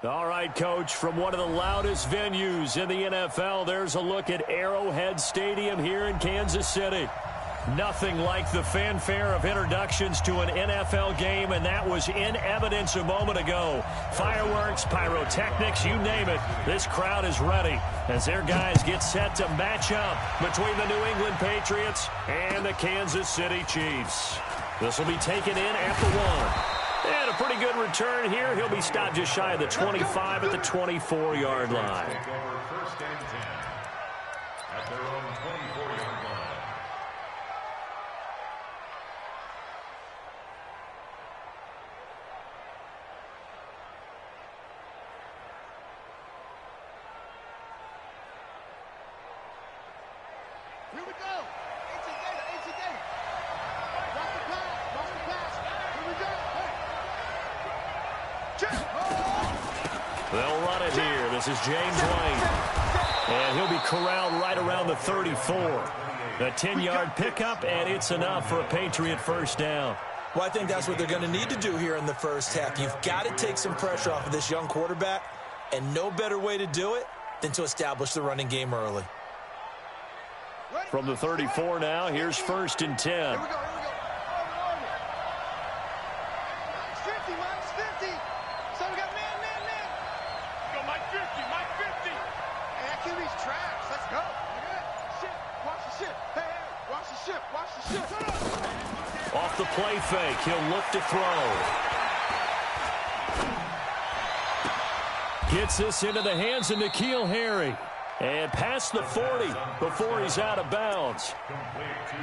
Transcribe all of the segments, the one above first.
All right, Coach, from one of the loudest venues in the NFL, there's a look at Arrowhead Stadium here in Kansas City. Nothing like the fanfare of introductions to an NFL game, and that was in evidence a moment ago. Fireworks, pyrotechnics, you name it. This crowd is ready as their guys get set to match up between the New England Patriots and the Kansas City Chiefs. This will be taken in at the 1. And a pretty good return here. He'll be stopped just shy of the 25 at the 24-yard line. First and 10 at their own 24-yard line. Here we go. AC Gator. Watch the pass. Here we go. They'll run it here. This is James White. And he'll be corralled right around the 34. A 10-yard pickup, and it's enough for a Patriot first down. Well, I think that's what they're going to need to do here in the first half. You've got to take some pressure off of this young quarterback, and no better way to do it than to establish the running game early. From the 34 now, here's first and 10. Here we go. Minus 50. So we got man. Go, Mike 50. Hey, that QB's trash. Let's go. Watch the ship. Hey, watch the ship. Off the play fake, he'll look to throw. Gets this into the hands of N'Keal Harry. And past the 40 before he's out of bounds.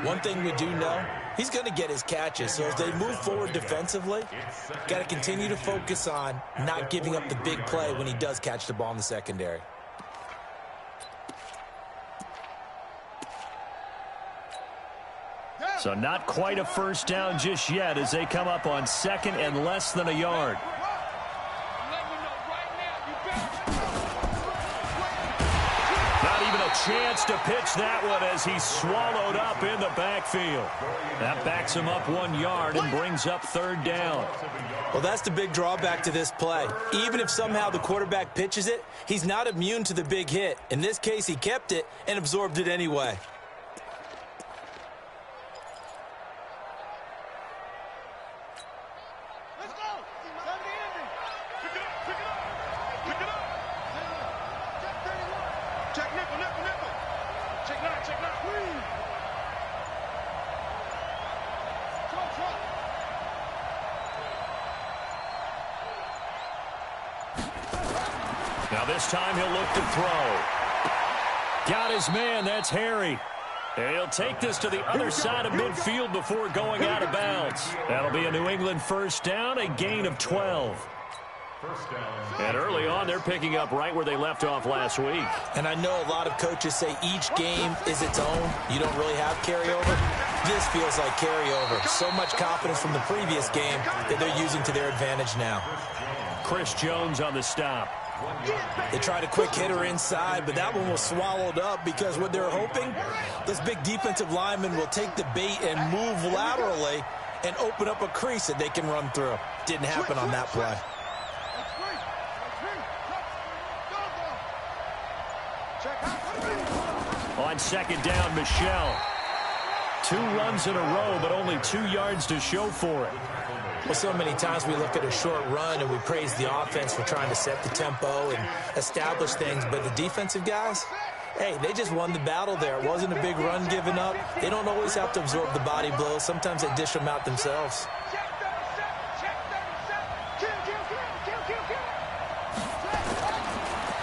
One thing we do know, he's going to get his catches. So as they move forward defensively, got to continue to focus on not giving up the big play when he does catch the ball in the secondary. So not quite a first down just yet as they come up on second and less than a yard. Chance to pitch that one as he's swallowed up in the backfield. That backs him up 1 yard and brings up third down. Well, that's the big drawback to this play. Even if somehow the quarterback pitches it, he's not immune to the big hit. In this case, he kept it and absorbed it anyway. Now this time he'll look to throw. Got his man, that's Harry. And he'll take this to the other side of midfield before going out of bounds. That'll be a New England first down, a gain of 12. And early on, they're picking up right where they left off last week. And I know a lot of coaches say each game is its own. You don't really have carryover. This feels like carryover. So much confidence from the previous game that they're using to their advantage now. Chris Jones on the stop. They tried a quick hitter inside, but that one was swallowed up because what they're hoping, this big defensive lineman will take the bait and move laterally and open up a crease that they can run through. Didn't happen on that play. On second down, Michel. 2 runs in a row, but only 2 yards to show for it. Well, so many times we look at a short run and we praise the offense for trying to set the tempo and establish things, but the defensive guys, hey, they just won the battle there. It wasn't a big run given up. They don't always have to absorb the body blows. Sometimes they dish them out themselves.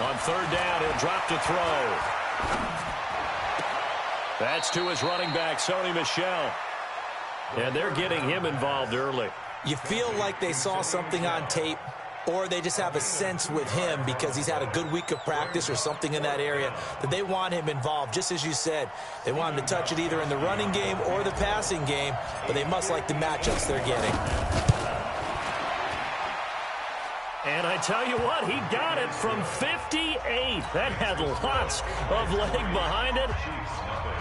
On third down, he'll drop to throw. That's to his running back, Sony Michel. And they're getting him involved early. You feel like they saw something on tape, or they just have a sense with him because he's had a good week of practice or something in that area that they want him involved. Just as you said, they want him to touch it either in the running game or the passing game, but they must like the matchups they're getting. And I tell you what, he got it from 58. That had lots of leg behind it.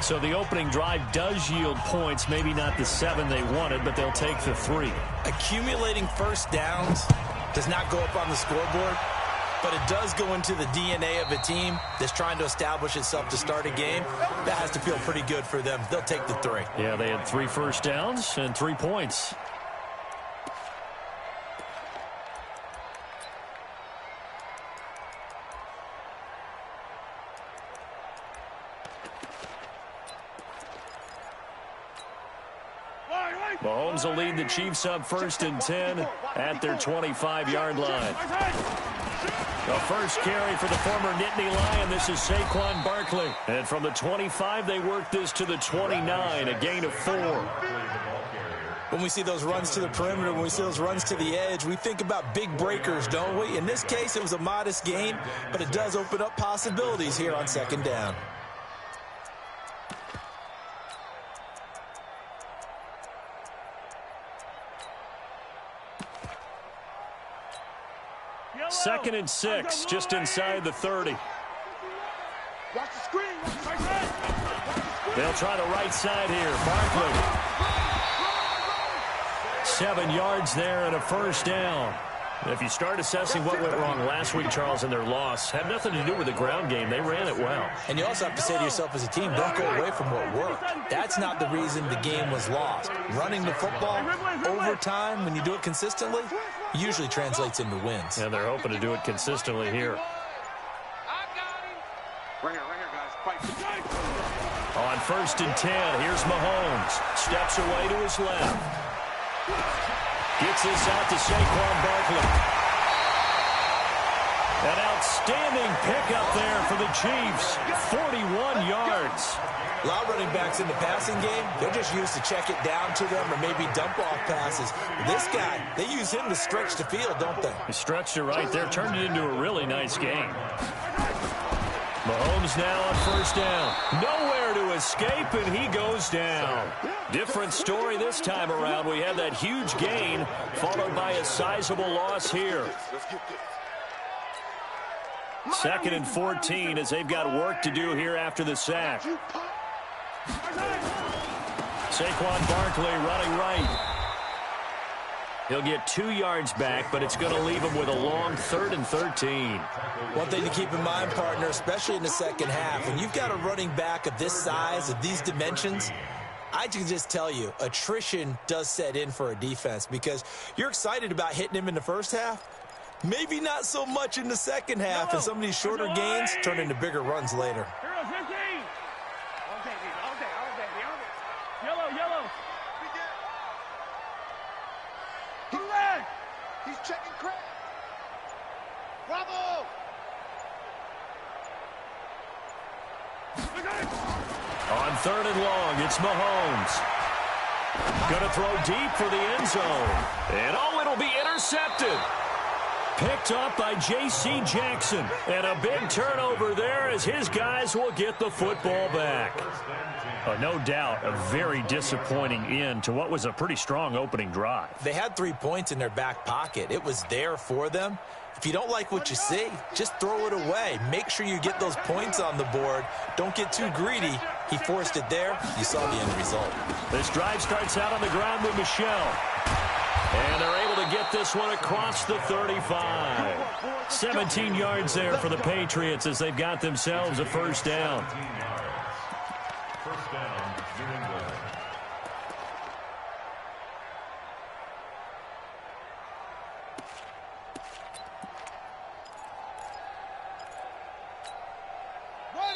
So the opening drive does yield points, maybe not the 7 they wanted, but they'll take the 3. Accumulating first downs does not go up on the scoreboard, but it does go into the DNA of a team that's trying to establish itself to start a game. That has to feel pretty good for them. They'll take the 3. Yeah, they had 3 first downs and 3 points. Mahomes will lead the Chiefs up 1st and 10 at their 25-yard line. The first carry for the former Nittany Lion. This is Saquon Barkley. And from the 25, they work this to the 29, a gain of 4. When we see those runs to the perimeter, when we see those runs to the edge, we think about big breakers, don't we? In this case, it was a modest gain, but it does open up possibilities here on 2nd down. Second and 6, just inside the 30. Watch the screen. They'll try the right side here. Barkley. 7 yards there and a first down. If you start assessing what went wrong last week, Charles, in their loss, had nothing to do with the ground game. They ran it well. And you also have to say to yourself as a team, don't go away from what worked. That's not the reason the game was lost. Running the football over time, when you do it consistently, usually translates into wins. And they're hoping to do it consistently here. Right here, guys. Fight. On 1st and 10, here's Mahomes. Steps away to his left. Gets this out to Saquon Barkley. An outstanding pickup there for the Chiefs. 41 yards. A lot of running backs in the passing game, they're just used to check it down to them or maybe dump off passes. This guy, they use him to stretch the field, don't they? He stretched it right there, turned it into a really nice game. Mahomes now on 1st down. Nowhere to escape, and he goes down. Different story this time around. We had that huge gain, followed by a sizable loss here. 2nd and 14 as they've got work to do here after the sack. Saquon Barkley running right. He'll get 2 yards back, but it's going to leave him with a long 3rd and 13. One thing to keep in mind, partner, especially in the second half, when you've got a running back of this size, of these dimensions, I can just tell you, attrition does set in for a defense because you're excited about hitting him in the first half. Maybe not so much in the second half, and some of these shorter gains turn into bigger runs later. He's checking crap. Bravo! On 3rd and long, it's Mahomes. Going to throw deep for the end zone. And it'll be intercepted. Picked up by J.C. Jackson. And a big turnover there as his guys will get the football back. No doubt, a very disappointing end to what was a pretty strong opening drive. They had 3 points in their back pocket. It was there for them. If you don't like what you see, just throw it away. Make sure you get those points on the board. Don't get too greedy. He forced it there. You saw the end result. This drive starts out on the ground with Michel. And they're able to get this one across the 35. 17 yards there for the Patriots as they've got themselves a first down. First down, New England.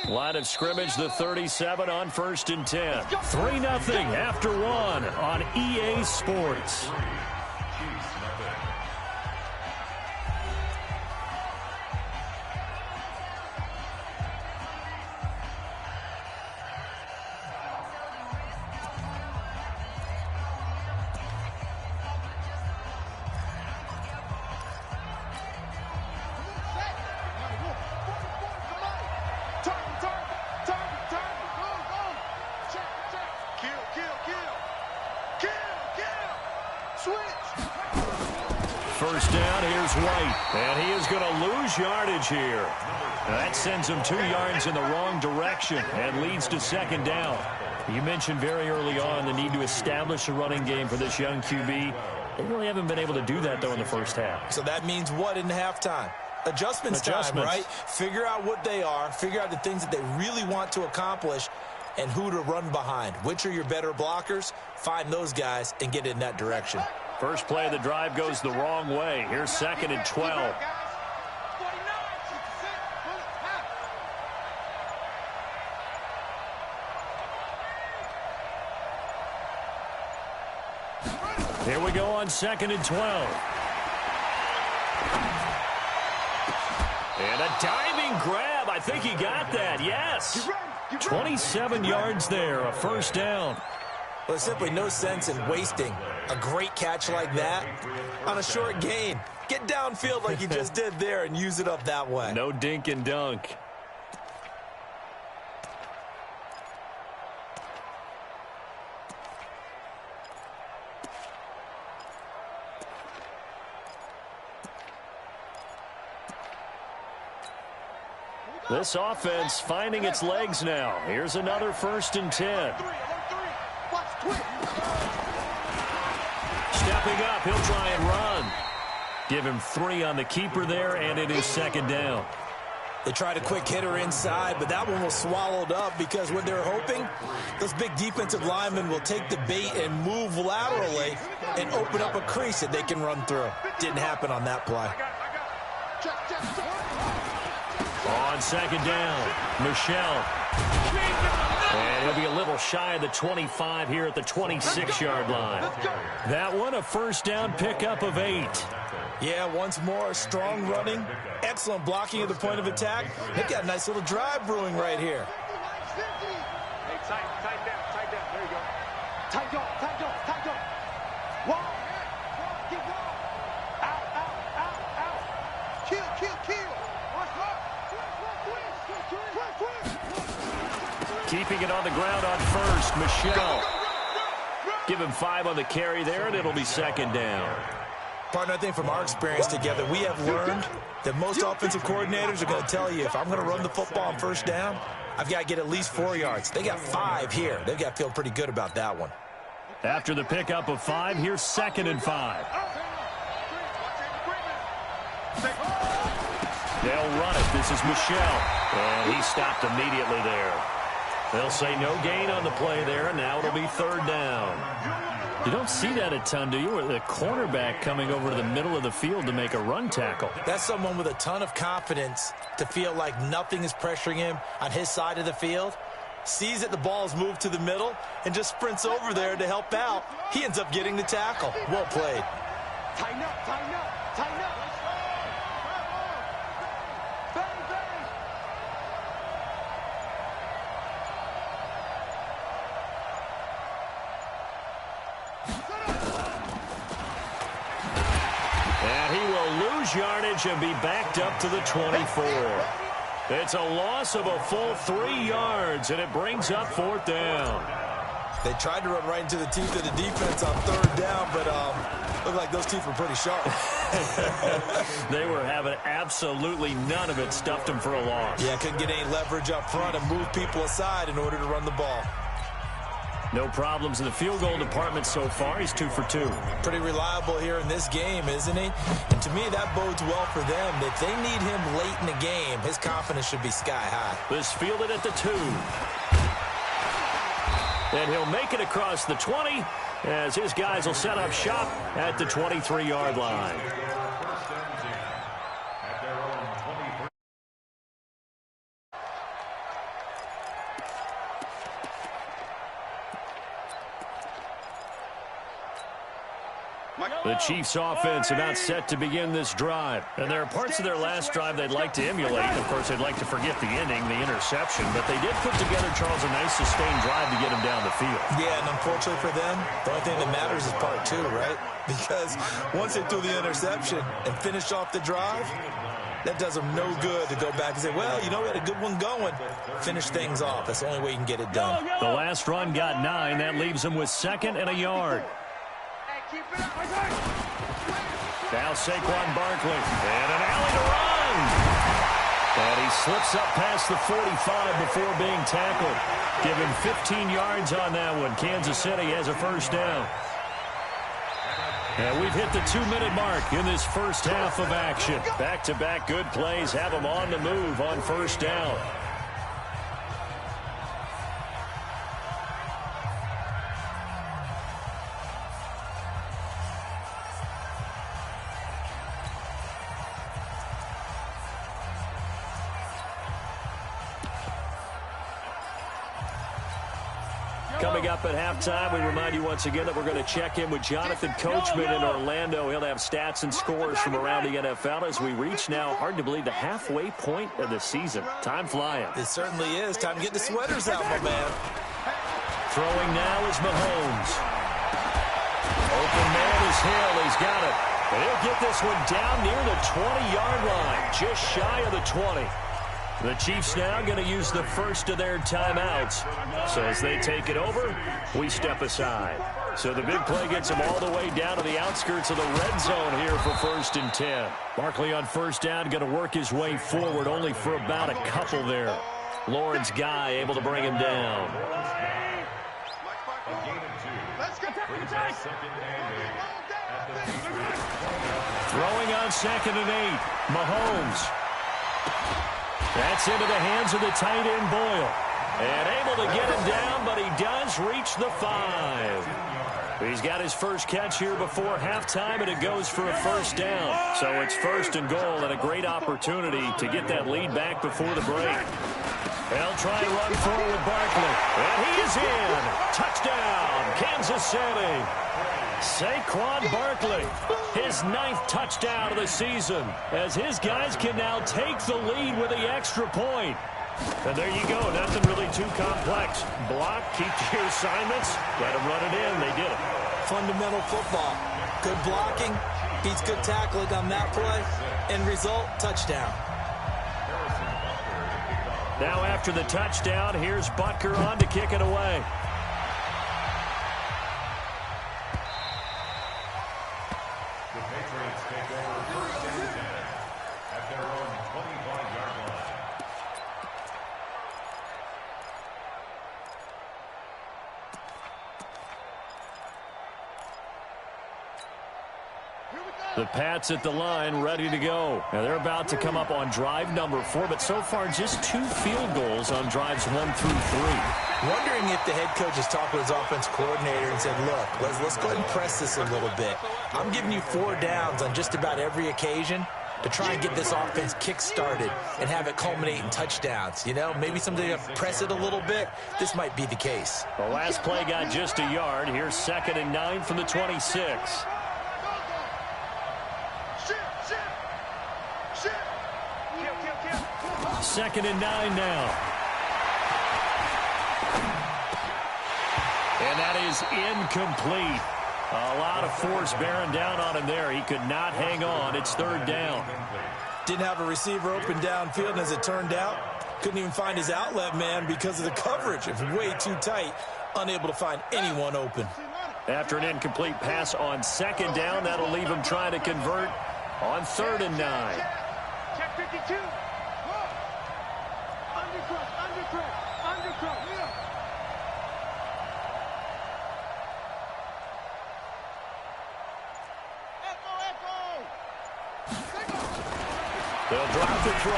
Line of scrimmage, the 37 on 1st and 10. 3-0 after 1 on EA Sports. First down, here's White. And he is going to lose yardage here. That sends him 2 yards in the wrong direction and leads to 2nd down. You mentioned very early on the need to establish a running game for this young QB. They really haven't been able to do that, though, in the first half. So that means what in halftime? Adjustments time, right? Figure out what they are. Figure out the things that they really want to accomplish and who to run behind. Which are your better blockers? Find those guys and get in that direction. First play of the drive goes the wrong way. Here's 2nd and 12. Here we go on 2nd and 12. And a diving grab. I think he got that. Yes. 27 yards there, a first down. Well, there's simply no sense in wasting a great catch like that on a short gain. Get downfield like you just did there and use it up that way. No dink and dunk. This offense finding its legs now. Here's another 1st and 10. Stepping up, he'll try and run. Give him 3 on the keeper there, and it is 2nd down. They tried a quick hitter inside, but that one was swallowed up because what they're hoping, those big defensive linemen will take the bait and move laterally and open up a crease that they can run through. Didn't happen on that play. On 2nd down, Michelle. And he'll be a little shy of the 25 here at the 26-yard line. That one, a first down pickup of 8. Yeah, once more, strong running, excellent blocking at the point of attack. They've got a nice little drive brewing right here. Hey, tight down. There you go. Tight go. Wall. Get wall. Out. Kill. Keeping it on the ground on first, Michelle. Give him 5 on the carry there, and it'll be 2nd down. Partner, I think from our experience together, we have learned that most offensive coordinators are going to tell you, if I'm going to run the football on first down, I've got to get at least 4 yards. They got 5 here. They've got to feel pretty good about that one. After the pickup of 5, here's 2nd and 5. They'll run it. This is Michelle. And he stopped immediately there. They'll say no gain on the play there, and now it'll be 3rd down. You don't see that a ton, do you? Or the cornerback coming over to the middle of the field to make a run tackle. That's someone with a ton of confidence to feel like nothing is pressuring him on his side of the field. Sees that the ball is moved to the middle and just sprints over there to help out. He ends up getting the tackle. Well played. Tighten up. And he will lose yardage and be backed up to the 24. It's a loss of a full 3 yards, and it brings up 4th down. They tried to run right into the teeth of the defense on 3rd down, but looked like those teeth were pretty sharp. They were having absolutely none of it. Stuffed them for a loss. Yeah, couldn't get any leverage up front and move people aside in order to run the ball. No problems in the field goal department so far. He's 2 for 2. Pretty reliable here in this game, isn't he? And to me, that bodes well for them. If they need him late in the game, his confidence should be sky high. This fielded at the 2. And he'll make it across the 20 as his guys will set up shop at the 23-yard line. The Chiefs offense about set to begin this drive. And there are parts of their last drive they'd like to emulate. Of course, they'd like to forget the ending, the interception. But they did put together, Charles, a nice sustained drive to get him down the field. Yeah, and unfortunately for them, the only thing that matters is part 2, right? Because once they threw the interception and finished off the drive, that does them no good to go back and say, well, you know, we had a good one going. Finish things off. That's the only way you can get it done. The last run got 9. That leaves them with 2nd and a yard. Now Saquon Barkley, and an alley to run. And he slips up past the 45 before being tackled. Give him 15 yards on that one. Kansas City has a first down. And we've hit the 2-minute mark in this first half of action. Back-to-back good plays have them on the move on first down. Coming up at halftime, we remind you once again that we're going to check in with Jonathan Coachman in Orlando. He'll have stats and scores from around the NFL as we reach now, hard to believe, the halfway point of the season. Time flying. It certainly is. Time to get the sweaters out, my man. Throwing now is Mahomes. Open man is Hill. He's got it. And he'll get this one down near the 20-yard line, just shy of the 20. The Chiefs now going to use the first of their timeouts. So as they take it over, we step aside. So the big play gets them all the way down to the outskirts of the red zone here for 1st and 10. Barkley on first down going to work his way forward, only for about a couple there. Lawrence Guy able to bring him down. Throwing on 2nd and 8. Mahomes. That's into the hands of the tight end, Boyle. And able to get him down, but he does reach the 5. He's got his first catch here before halftime, and it goes for a first down. So it's 1st and goal, and a great opportunity to get that lead back before the break. They'll try and run forward with Barkley. And he is in. Touchdown, Kansas City. Saquon Barkley, his 9th touchdown of the season, as his guys can now take the lead with the extra point. And there you go, nothing really too complex. Block, keep to your assignments, let them run it in. They did it. Fundamental football. Good blocking, beats good tackling on that play. End result, touchdown. Now after the touchdown, here's Butker on to kick it away. The Patriots take over 1st and 10 at their own 25-yard line. The Pats at the line, ready to go. Now they're about to come up on drive number 4, but so far just 2 field goals on drives 1 through 3. Wondering if the head coach has talked with his offense coordinator and said, look, let's go ahead and press this a little bit. I'm giving you 4 downs on just about every occasion to try and get this offense kick-started and have it culminate in touchdowns. You know, maybe somebody to press it a little bit. This might be the case. The last play got just a yard. Here's 2nd and 9 from the 26. 2nd and 9 now. And that is incomplete. A lot of force bearing down on him there. He could not hang on. It's 3rd down. Didn't have a receiver open downfield, and as it turned out, couldn't even find his outlet man because of the coverage. It was way too tight, unable to find anyone open. After an incomplete pass on 2nd down, that'll leave him trying to convert on 3rd and 9. Check 52. They'll drop the throw.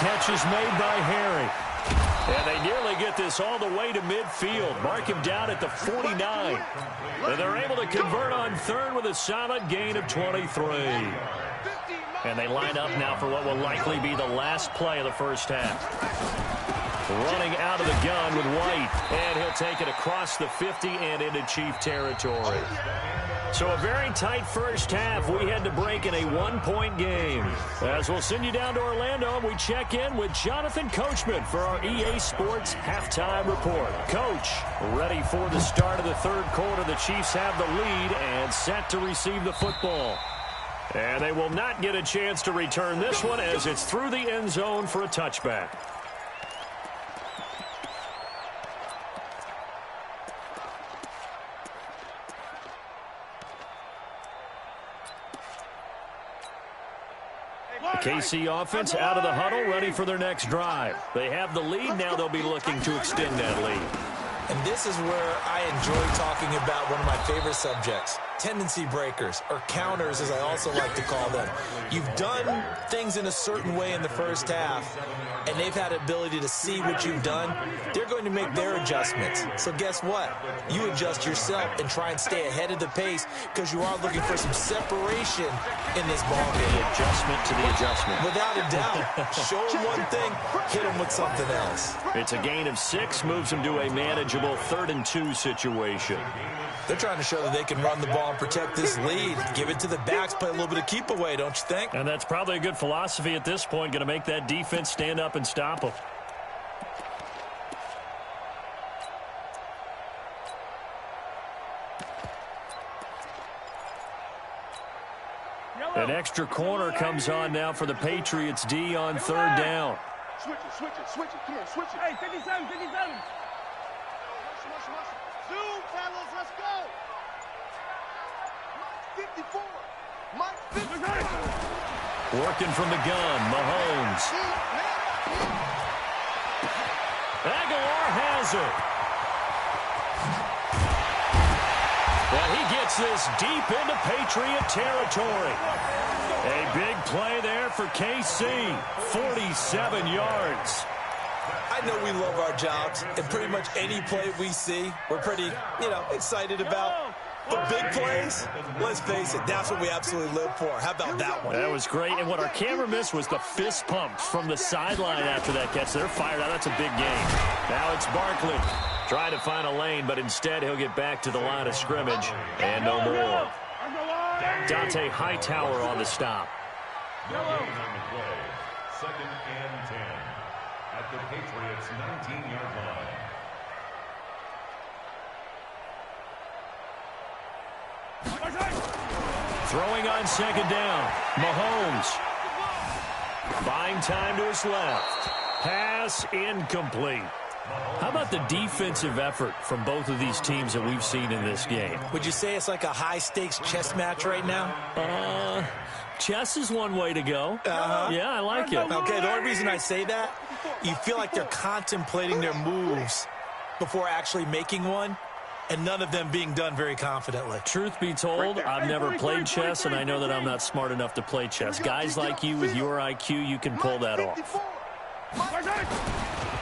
Catch is made by Harry. And they nearly get this all the way to midfield. Mark him down at the 49. And they're able to convert on 3rd with a solid gain of 23. And they line up now for what will likely be the last play of the first half. Running out of the gun with White. And he'll take it across the 50 and into Chief territory. So a very tight first half. We had to break in a 1-point game. As we'll send you down to Orlando, we check in with Jonathan Coachman for our EA Sports Halftime Report. Coach, ready for the start of the 3rd quarter. The Chiefs have the lead and set to receive the football. And they will not get a chance to return this one as it's through the end zone for a touchback. KC offense out of the huddle, ready for their next drive. They have the lead. Now they'll be looking to extend that lead. And this is where I enjoy talking about one of my favorite subjects, tendency breakers, or counters as I also like to call them. You've done things in a certain way in the first half, and they've had the ability to see what you've done. They're going to make their adjustments. So guess what? You adjust yourself and try and stay ahead of the pace because you are looking for some separation in this ball game. Adjustment to the adjustment. Without a doubt. Show them one thing, hit them with something else. It's a gain of 6, moves them to a manageable 3rd and 2 situation. They're trying to show that they can run the ball and protect this lead. Give it to the backs, play a little bit of keep away, don't you think? And that's probably a good philosophy at this point, going to make that defense stand up and stop them. An extra corner comes on now for the Patriots D on 3rd down. Switch it. Come on, switch it. Hey, 57. Zoom, fellas, let's go. Mike 54. Mike 54. Working from the gun, Mahomes. Aguilar has it. Well, he gets this deep into Patriot territory. A big play there for KC. 47 yards. I know we love our jobs, and pretty much any play we see, we're pretty, excited about. But big plays, let's face it, that's what we absolutely live for. How about that one? That was great, and what our camera missed was the fist pumps from the sideline after that catch. They're fired out. That's a big game. Now it's Barkley trying to find a lane, but instead he'll get back to the line of scrimmage, and no more. Dante Hightower on the stop. No gain on the play. 2nd and 10 at the Patriots' 19-yard line. Throwing on 2nd down. Mahomes. Buying time to his left. Pass incomplete. How about the defensive effort from both of these teams that we've seen in this game? Would you say it's like a high-stakes chess match right now? Chess is one way to go. Yeah, I like it. Okay, the only reason I say that, you feel like they're contemplating their moves before actually making one, and none of them being done very confidently. Truth be told, I've never played chess, and I know that I'm not smart enough to play chess. Guys like you with your IQ, you can pull that off.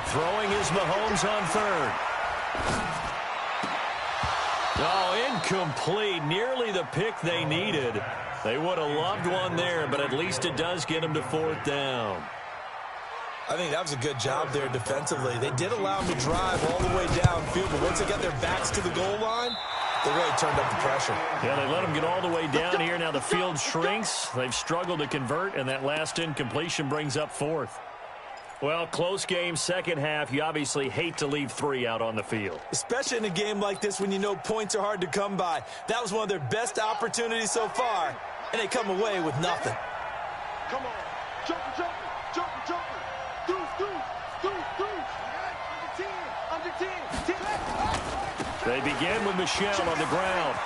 Throwing is Mahomes on 3rd. Oh, incomplete. Nearly the pick they needed. They would have loved one there, but at least it does get them to 4th down. I think that was a good job there defensively. They did allow them to drive all the way downfield, but once they got their backs to the goal line, they really turned up the pressure. Yeah, they let them get all the way down here. Now the field shrinks. They've struggled to convert, and that last incompletion brings up 4th. Well, close game, 2nd half. You obviously hate to leave 3 out on the field. Especially in a game like this when you know points are hard to come by. That was one of their best opportunities so far, and they come away with nothing. Come on. Jumper. Deuce. Under 10. They begin with Michel on the ground.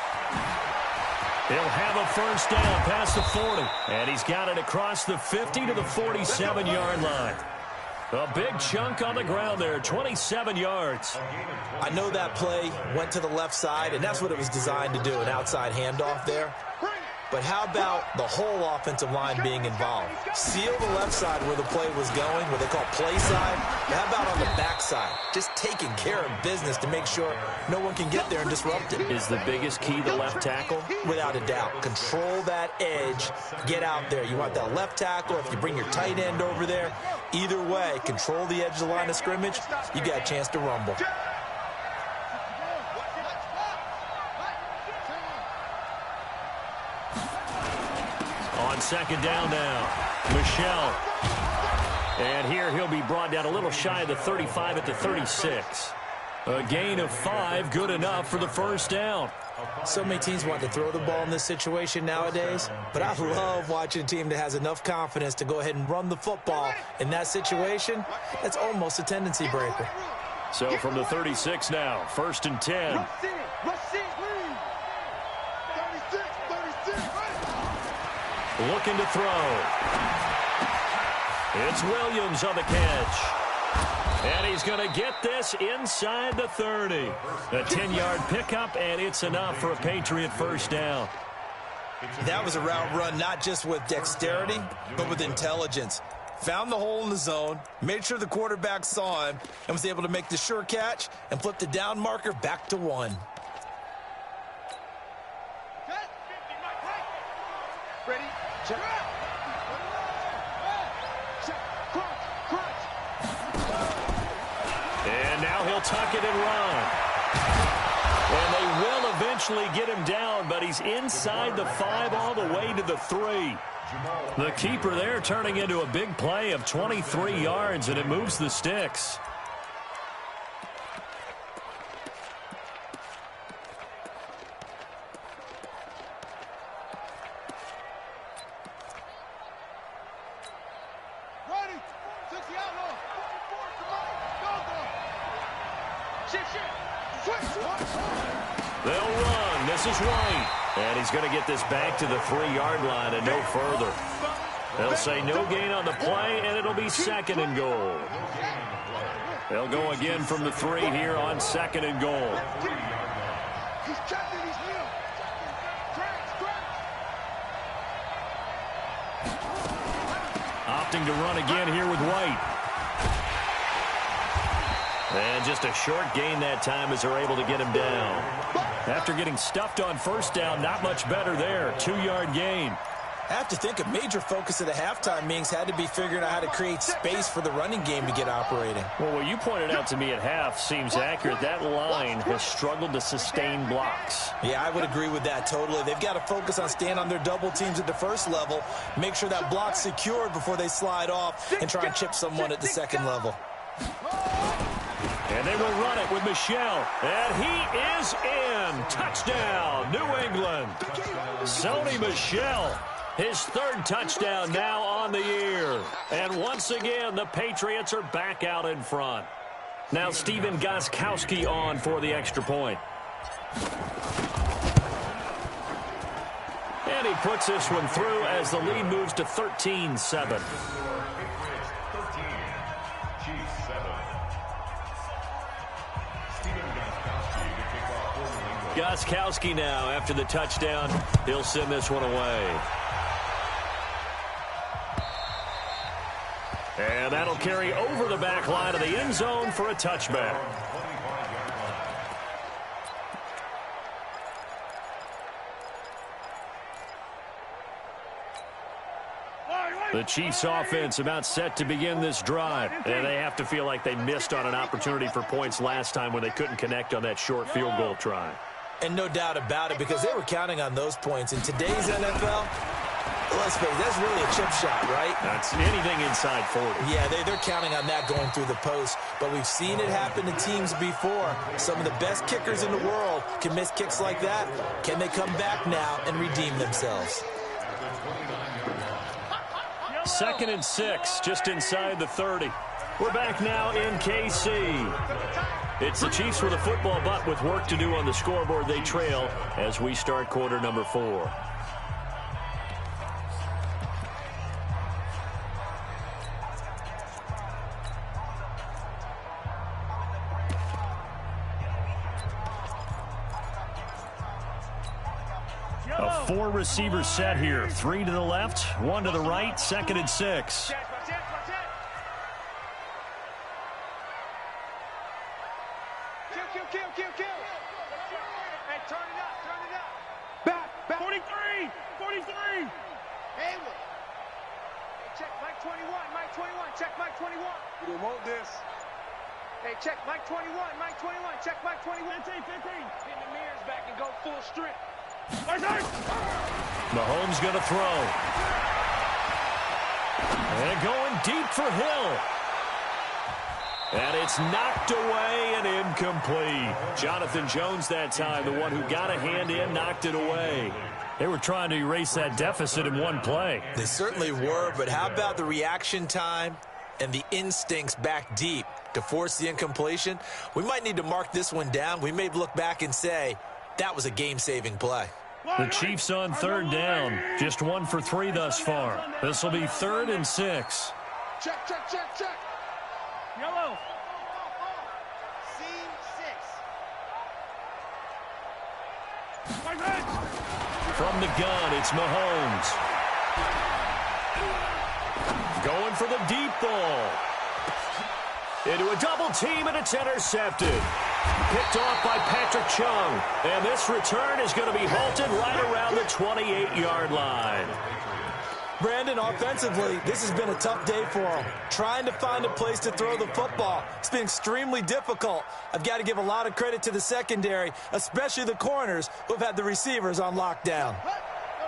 He'll have a 1st down past the 40. And he's got it across the 50 to the 47-yard line. A big chunk on the ground there, 27 yards. I know that play went to the left side, and that's what it was designed to do, an outside handoff there. But how about the whole offensive line being involved? Seal the left side where the play was going, what they call play side. But how about on the back side? Just taking care of business to make sure no one can get there and disrupt it. Is the biggest key the left tackle? Without a doubt. Control that edge. Get out there. You want that left tackle. If you bring your tight end over there, either way, control the edge of the line of scrimmage, you got a chance to rumble. On 2nd down now, Michel. And here he'll be brought down a little shy of the 35 at the 36. A gain of 5, good enough for the 1st down. So many teams want to throw the ball in this situation nowadays, but I love watching a team that has enough confidence to go ahead and run the football in that situation. That's almost a tendency breaker. So from the 36 now, 1st and 10. Looking to throw. It's Williams on the catch. And he's going to get this inside the 30. A 10-yard pickup, and it's enough for a Patriot first down. That was a route run not just with dexterity, but with intelligence. Found the hole in the zone, made sure the quarterback saw him, and was able to make the sure catch and flip the down marker back to 1. Ready? Check. And now he'll tuck it and run. And they will eventually get him down, but he's inside the 5 all the way to the 3. The keeper there turning into a big play of 23 yards, and it moves the sticks. They'll run. This is White. And he's going to get this back to the 3-yard line and no further. They'll say no gain on the play, and it'll be 2nd and goal. They'll go again from the 3 here on 2nd and goal. Opting to run again here with White. And just a short gain that time as they're able to get him down. After getting stuffed on first down, not much better there. 2-yard gain. I have to think a major focus at a halftime meetings had to be figuring out how to create space for the running game to get operating. Well, what you pointed out to me at half seems accurate. That line has struggled to sustain blocks. Yeah, I would agree with that totally. They've got to focus on staying on their double teams at the first level, make sure that block's secured before they slide off, and try and chip someone at the second level. And they will run it with Michel. And he is in. Touchdown, New England. Sony Michel, his 3rd touchdown now on the year. And once again, the Patriots are back out in front. Now Steven Gostkowski on for the extra point. And he puts this one through as the lead moves to 13-7. Gostkowski now after the touchdown. He'll send this one away. And that'll carry over the back line of the end zone for a touchback. The Chiefs offense about set to begin this drive. And they have to feel like they missed on an opportunity for points last time when they couldn't connect on that short field goal try. And no doubt about it, because they were counting on those points. In today's NFL, let's face it, that's really a chip shot, right? That's anything inside 40. Yeah, they're counting on that going through the post. But we've seen it happen to teams before. Some of the best kickers in the world can miss kicks like that. Can they come back now and redeem themselves? 2nd and 6, just inside the 30. We're back now in KC. It's the Chiefs with a football, but with work to do on the scoreboard, they trail as we start quarter number 4. A 4-receiver set here. 3 to the left, 1 to the right, 2nd and 6. Hey, turn it up. Back. 43. Hey, check Mike 21. Check Mike 21. We don't want this. Hey, check Mike 21. Check Mike 21. 15. Pin the mirrors back and go full strength. Mahomes going to throw. And going deep for Hill. And it's knocked away and incomplete. Jonathan Jones that time, the one who got a hand in, knocked it away. They were trying to erase that deficit in one play. They certainly were, but how about the reaction time and the instincts back deep to force the incompletion? We might need to mark this one down. We may look back and say, that was a game-saving play. The Chiefs on 3rd down. Just 1 for 3 thus far. This will be 3rd and 6. Check. Yellow. From the gun, it's Mahomes. Going for the deep ball. Into a double team, and it's intercepted. Picked off by Patrick Chung. And this return is going to be halted right around the 28-yard line. Brandon, offensively, this has been a tough day for him. Trying to find a place to throw the football. It's been extremely difficult. I've got to give a lot of credit to the secondary, especially the corners who have had the receivers on lockdown.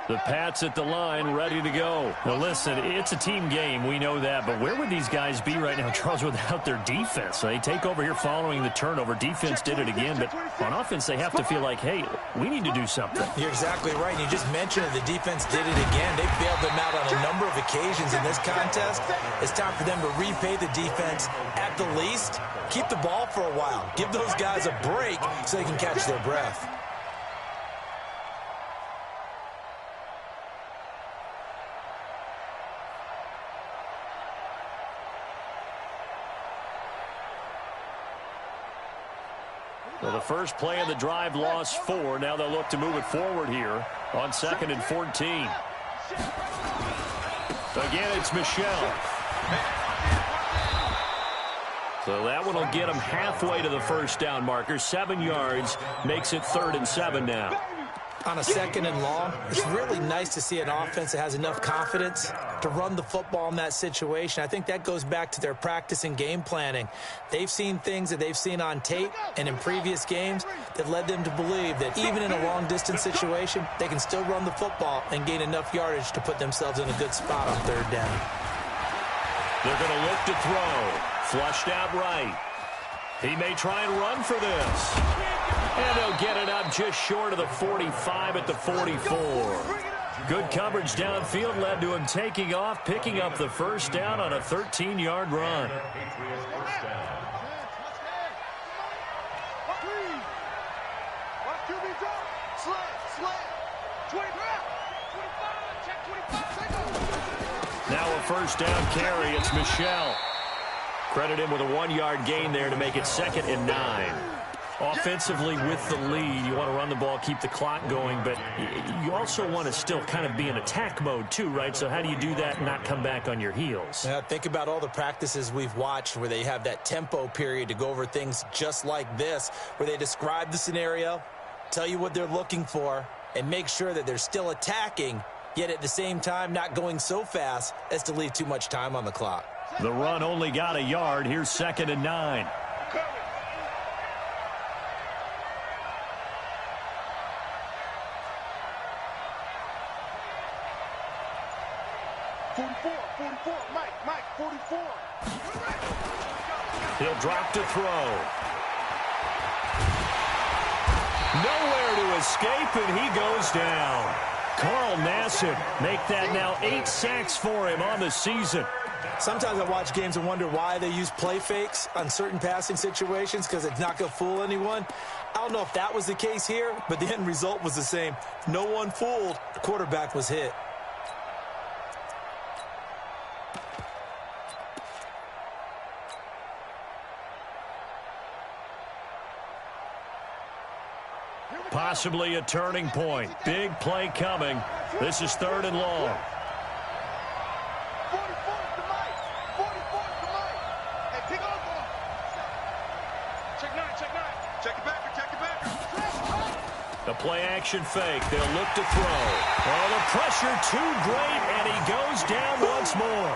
The Pats at the line, ready to go. Now, listen, it's a team game. We know that. But where would these guys be right now, Charles, without their defense? So they take over here following the turnover. Defense did it again. But on offense, they have to feel like, hey, we need to do something. You're exactly right. You just mentioned it. The defense did it again. They bailed them out on a number of occasions in this contest. It's time for them to repay the defense at the least. Keep the ball for a while. Give those guys a break so they can catch their breath. Well, the first play of the drive lost 4. Now they'll look to move it forward here on 2nd and 14. Again, it's Michelle. So that one will get them halfway to the first down marker. 7 yards makes it 3rd and 7 now. On a 2nd and long, it's really nice to see an offense that has enough confidence to run the football in that situation. I think that goes back to their practice and game planning. They've seen things that they've seen on tape and in previous games that led them to believe that even in a long-distance situation, they can still run the football and gain enough yardage to put themselves in a good spot on 3rd down. They're going to look to throw. Flushed out right. He may try and run for this. And they'll get it up just short of the 45 at the 44. Good coverage downfield led to him taking off, picking up the first down on a 13-yard run. Now a first down carry. It's Michelle. Credit him with a 1-yard gain there to make it 2nd and 9. Offensively with the lead, you want to run the ball, keep the clock going, but you also want to still kind of be in attack mode too, right? So how do you do that and not come back on your heels? Yeah, think about all the practices we've watched where they have that tempo period to go over things just like this, where they describe the scenario, tell you what they're looking for, and make sure that they're still attacking, yet at the same time not going so fast as to leave too much time on the clock. The run only got a yard. Here's 2nd and 9. Mike, 44. He'll drop to throw. Nowhere to escape, and he goes down. Carl Nassib make that now 8 sacks for him on the season. Sometimes I watch games and wonder why they use play fakes on certain passing situations because it's not going to fool anyone. I don't know if that was the case here, but the end result was the same. No one fooled. The quarterback was hit. Possibly a turning point. Big play coming. This is 3rd and long. 44 to Mike. 44 to Mike. Hey, pick up ball. Check 9, check 9. Check it back, check it back. The play action fake. They'll look to throw. Oh, the pressure too great, and he goes down once more.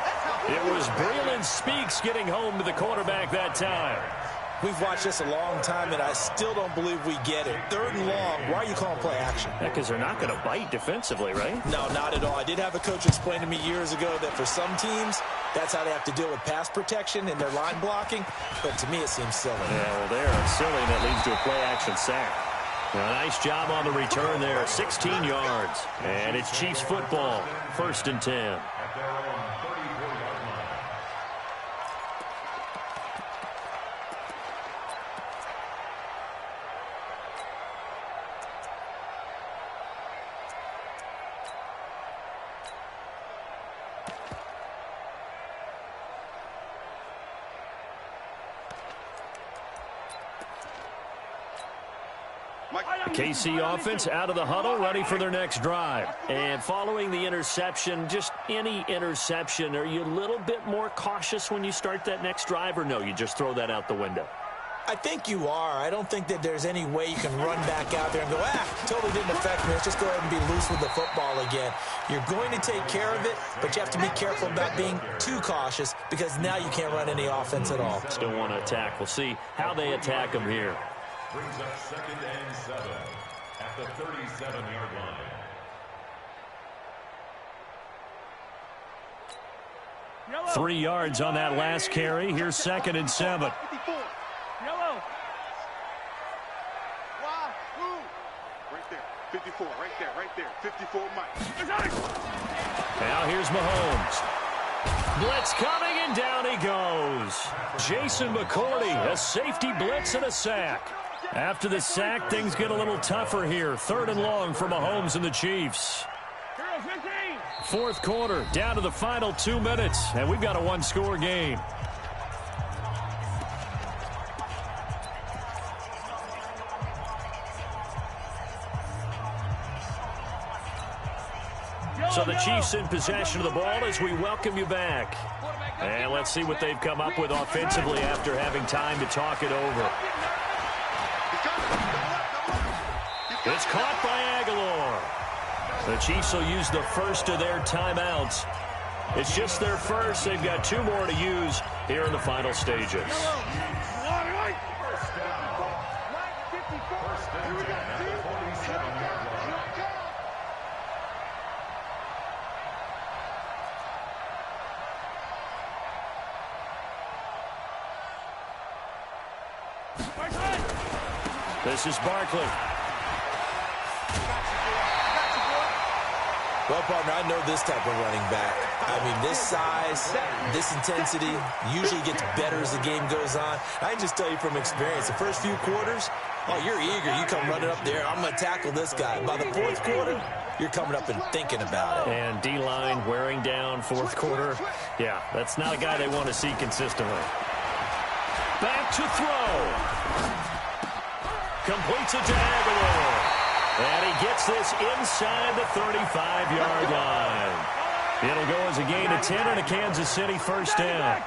It was Braylon Speaks getting home to the quarterback that time. We've watched this a long time, and I still don't believe we get it. 3rd and long, why are you calling play action? Because they're not going to bite defensively, right? No, not at all. I did have a coach explain to me years ago that for some teams, that's how they have to deal with pass protection and their line blocking. But to me, it seems silly. Yeah, well, there, silly, and that leads to a play action sack. Well, nice job on the return there, 16 yards. And it's Chiefs football, 1st and 10. KC offense out of the huddle, ready for their next drive. And following the interception, just any interception, are you a little bit more cautious when you start that next drive, or no, you just throw that out the window? I think you are. I don't think that there's any way you can run back out there and go, totally didn't affect me. Let's just go ahead and be loose with the football again. You're going to take care of it, but you have to be careful about being too cautious because now you can't run any offense at all. Still want to attack. We'll see how they attack them here. Brings up 2nd and 7 at the 37-yard line. Yellow. 3 yards on that last carry. Here's 2nd and 7. 54. Yellow. Wow. Woo. Right there. 54. Right there. 54 Mike. Now here's Mahomes. Blitz coming, and down he goes. Jason McCourty, a safety blitz and a sack. After the sack, things get a little tougher here. 3rd and long for Mahomes and the Chiefs. 4th quarter, down to the final 2 minutes, and we've got a one-score game. So the Chiefs in possession of the ball as we welcome you back. And let's see what they've come up with offensively after having time to talk it over. It's caught by Aguilar. The Chiefs will use the first of their timeouts. It's just their first. They've got 2 more to use here in the final stages. This is Barkley. Well, partner, I know this type of running back. I mean, this size, this intensity usually gets better as the game goes on. I can just tell you from experience, the first few quarters, you're eager. You come running up there, I'm going to tackle this guy. By the 4th quarter, you're coming up and thinking about it. And D-line wearing down 4th quarter. Yeah, that's not a guy they want to see consistently. Back to throw. Completes it to Aguilar. And he gets this inside the 35-yard line. It'll go as a gain of 10 and a Kansas City first down.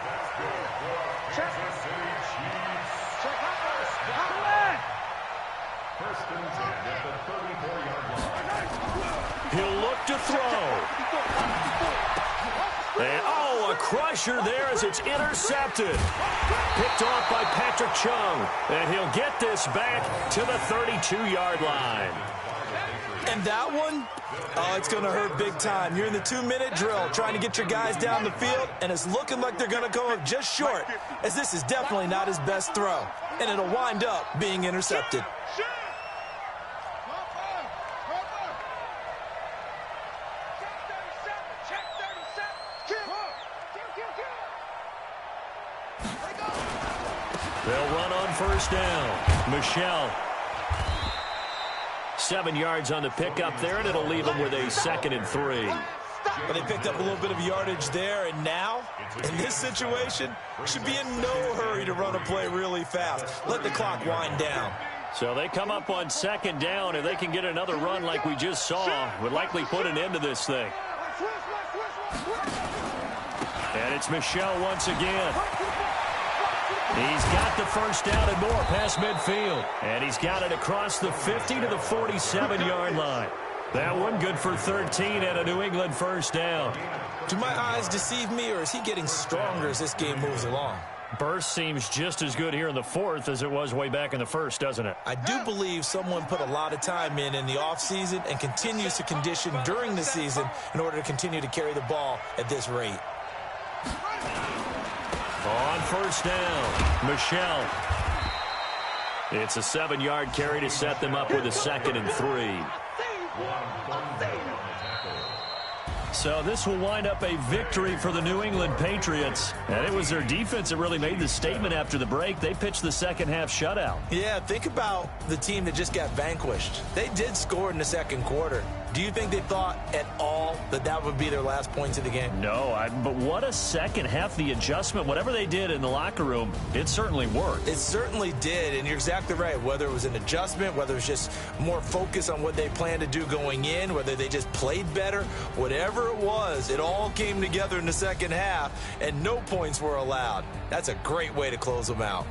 He'll look to throw. And, a crusher there as it's intercepted. Picked off by Patrick Chung. And he'll get this back to the 32-yard line. And that one, it's going to hurt big time. You're in the 2-minute drill trying to get your guys down the field, and it's looking like they're going to go just short, as this is definitely not his best throw. And it'll wind up being intercepted. They'll run on first down. Michelle. 7 yards on the pickup there, and it'll leave them with a 2nd and 3. But they picked up a little bit of yardage there, and now, in this situation, should be in no hurry to run a play really fast. Let the clock wind down. So they come up on 2nd down. If they can get another run like we just saw, would likely put an end to this thing. And it's Michelle once again. He's got the first down and more past midfield. And he's got it across the 50 to the 47-yard line. That one good for 13 and a New England first down. Do my eyes deceive me, or is he getting stronger as this game moves along? Burst seems just as good here in the 4th as it was way back in the 1st, doesn't it? I do believe someone put a lot of time in the offseason and continues to condition during the season in order to continue to carry the ball at this rate. On first down, Michelle. It's a 7-yard carry to set them up with a 2nd and 3. So this will wind up a victory for the New England Patriots. And it was their defense that really made the statement after the break. They pitched the second-half shutout. Yeah, think about the team that just got vanquished. They did score in the 2nd quarter. Do you think they thought at all that that would be their last points of the game? No, but what a second half. The adjustment, whatever they did in the locker room, it certainly worked. It certainly did, and you're exactly right. Whether it was an adjustment, whether it was just more focus on what they planned to do going in, whether they just played better, whatever it was, it all came together in the second half, and no points were allowed. That's a great way to close them out.